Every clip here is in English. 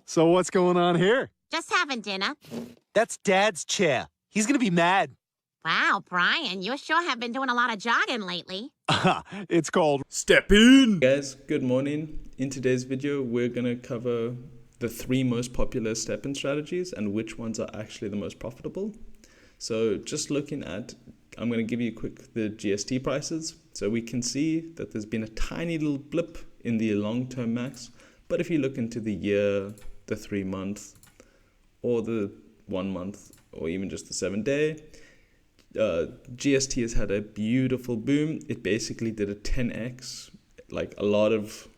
So what's going on here? Just having dinner. That's Dad's chair. He's gonna be mad. Wow, Brian, you sure have been doing a lot of jogging lately. It's called Stepn! Guys, good morning. In today's video, we're gonna cover the 3 most popular Stepn strategies and which ones are actually the most profitable. So just looking at, I'm gonna give you the GST prices. So we can see that there's been a tiny little blip in the long-term max. But if you look into the year, the 3 month, or the 1 month, or even just the 7-day, GST has had a beautiful boom. It basically did a 10x, like a lot of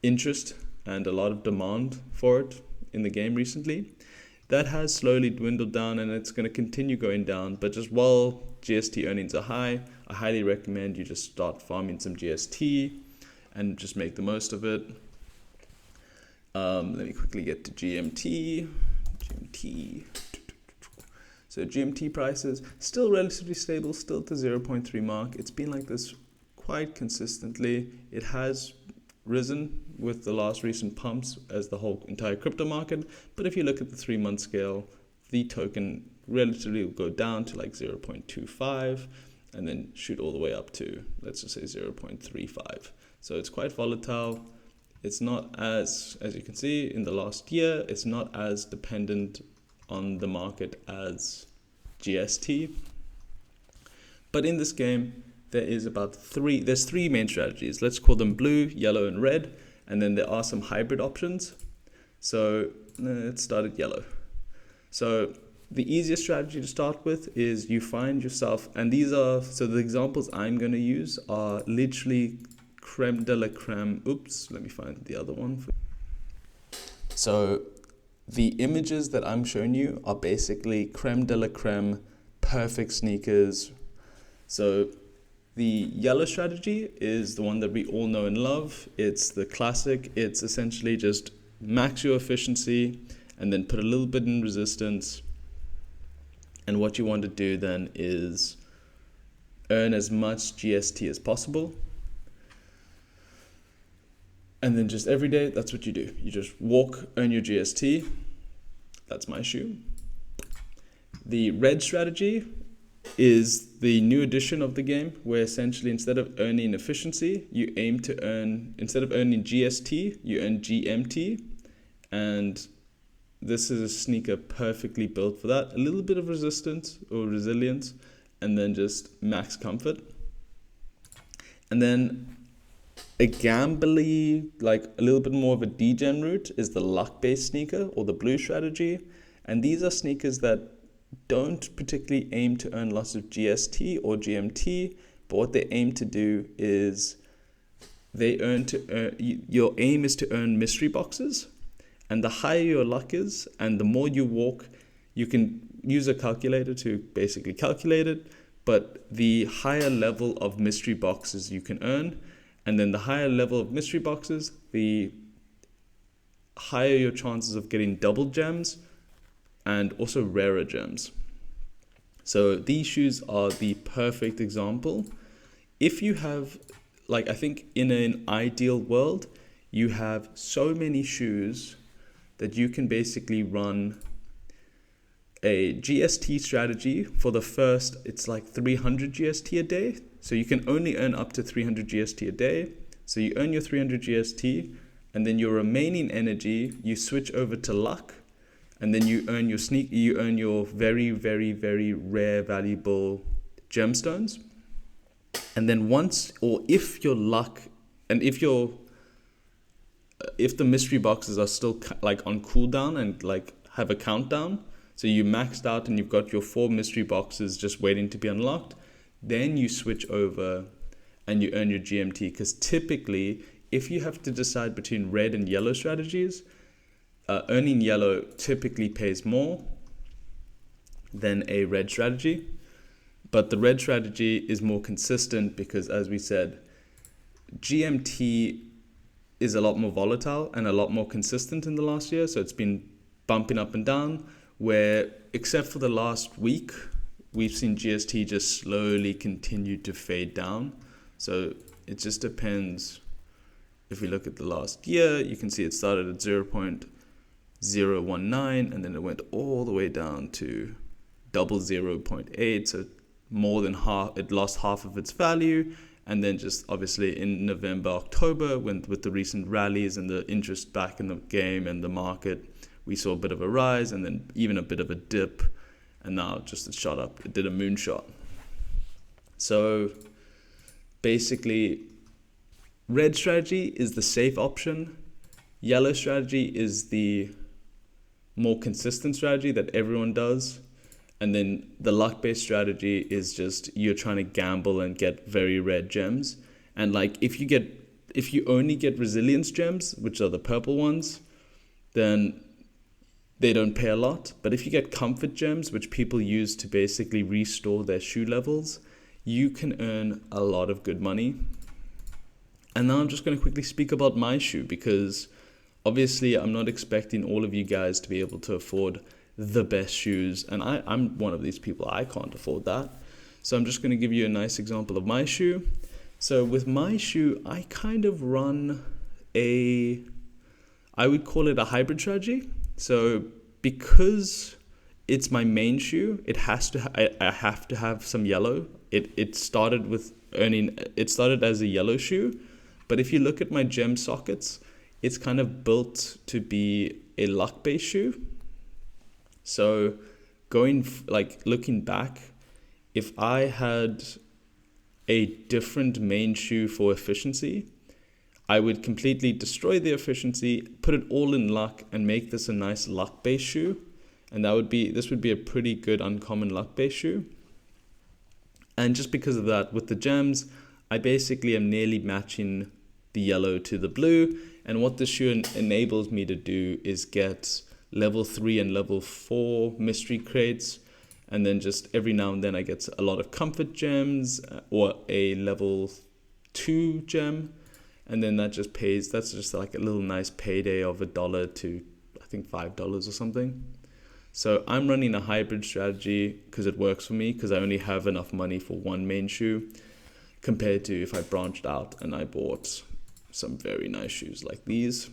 interest and a lot of demand for it in the game recently. That has slowly dwindled down and it's going to continue going down. But just while GST earnings are high, I highly recommend you just start farming some GST and just make the most of it. Let me quickly get to GMT. So GMT prices, still relatively stable, still at the 0.3 mark. It's been like this quite consistently. It has risen with the last recent pumps as the whole entire crypto market. But if you look at the 3-month scale, the token relatively will go down to like 0.25 and then shoot all the way up to, let's just say 0.35. So it's quite volatile. It's not as you can see in the last year, it's not as dependent on the market as GST. But in this game, there's 3 main strategies. Let's call them blue, yellow, and red. And then there are some hybrid options. So let's start at yellow. So the easiest strategy to start with is you find yourself, and so the examples I'm going to use are literally creme de la creme. Oops, let me find the other one. So the images that I'm showing you are basically creme de la creme, perfect sneakers. So the yellow strategy is the one that we all know and love. It's the classic. It's essentially just max your efficiency and then put a little bit in resistance. And what you want to do then is earn as much GST as possible. And then just every day, that's what you do. You just walk, earn your GST. That's my shoe. The red strategy is the new edition of the game where essentially instead of earning efficiency, you aim to earn, instead of earning GST, you earn GMT. And this is a sneaker perfectly built for that. A little bit of resistance or resilience and then just max comfort. And then a gambly, like a little bit more of a degen route is the luck-based sneaker or the blue strategy. And these are sneakers that don't particularly aim to earn lots of GST or GMT, but what they aim to do is your aim is to earn mystery boxes. And the higher your luck is and the more you walk, you can use a calculator to basically calculate it, but the higher level of mystery boxes you can earn, and then the higher level of mystery boxes, the higher your chances of getting double gems and also rarer gems. So these shoes are the perfect example. If you have, like I think in an ideal world, you have so many shoes that you can basically run a GST strategy for the first, it's like 300 GST a day. So you can only earn up to 300 GST a day. So you earn your 300 GST and then your remaining energy, you switch over to luck and then you earn your very, very, very rare, valuable gemstones. And then if your luck and if the mystery boxes are still like on cooldown and like have a countdown, so you maxed out and you've got your 4 mystery boxes just waiting to be unlocked, then you switch over and you earn your GMT. Because typically, if you have to decide between red and yellow strategies, earning yellow typically pays more than a red strategy. But the red strategy is more consistent because, as we said, GMT is a lot more volatile and a lot more consistent in the last year. So it's been bumping up and down, where except for the last week, we've seen GST just slowly continue to fade down. So it just depends if we look at the last year, you can see it started at 0.019 and then it went all the way down to 0.8. So more than half, it lost half of its value. And then just obviously in November, October, with the recent rallies and the interest back in the game and the market, we saw a bit of a rise and then even a bit of a dip. And now just it shot up. It did a moonshot. So basically, red strategy is the safe option. Yellow strategy is the more consistent strategy that everyone does. And then the luck-based strategy is just you're trying to gamble and get very red gems. And like if you only get resilience gems, which are the purple ones, then they don't pay a lot. But if you get comfort gems, which people use to basically restore their shoe levels, you can earn a lot of good money. And now I'm just going to quickly speak about my shoe, because obviously I'm not expecting all of you guys to be able to afford the best shoes. And I'm one of these people, I can't afford that. So I'm just going to give you a nice example of my shoe. So with my shoe, I kind of run I would call it a hybrid strategy. So because it's my main shoe, it has to I have to have some yellow. It started as a yellow shoe, but if you look at my gem sockets, it's kind of built to be a luck-based shoe. So looking back, if I had a different main shoe for efficiency, I would completely destroy the efficiency, put it all in luck, and make this a nice luck-based shoe. And this would be a pretty good uncommon luck-based shoe. And just because of that, with the gems, I basically am nearly matching the yellow to the blue. And what this shoe enables me to do is get level 3 and level 4 mystery crates. And then just every now and then I get a lot of comfort gems or a level 2 gem. And then that's just like a little nice payday of $1 to I think $5 or something. So I'm running a hybrid strategy because it works for me, because I only have enough money for one main shoe, compared to if I branched out and I bought some very nice shoes like these.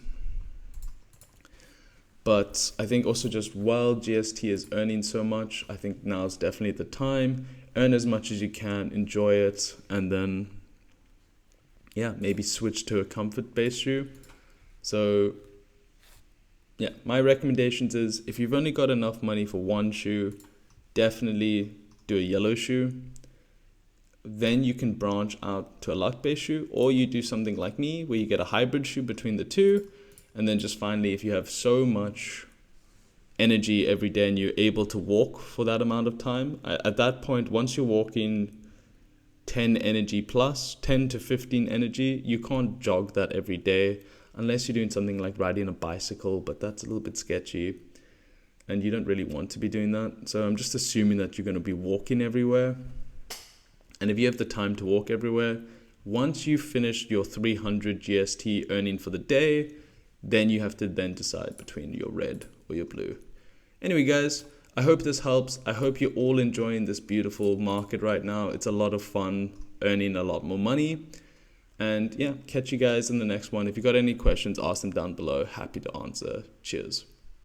But I think also just while GST is earning so much, I think now is definitely the time. Earn as much as you can, enjoy it, and then maybe switch to a comfort-based shoe. So my recommendations is, if you've only got enough money for one shoe, definitely do a yellow shoe. Then you can branch out to a luck-based shoe, or you do something like me where you get a hybrid shoe between the two. And then just finally, if you have so much energy every day and you're able to walk for that amount of time, at that point, once you're walking 10 energy plus, 10 to 15 energy, you can't jog that every day unless you're doing something like riding a bicycle, but that's a little bit sketchy and you don't really want to be doing that. So I'm just assuming that you're going to be walking everywhere. And if you have the time to walk everywhere, once you've finished your 300 GST earning for the day, then you have to then decide between your red or your blue. Anyway, guys, I hope this helps. I hope you're all enjoying this beautiful market right now. It's a lot of fun, earning a lot more money. And catch you guys in the next one. If you got any questions, ask them down below. Happy to answer. Cheers.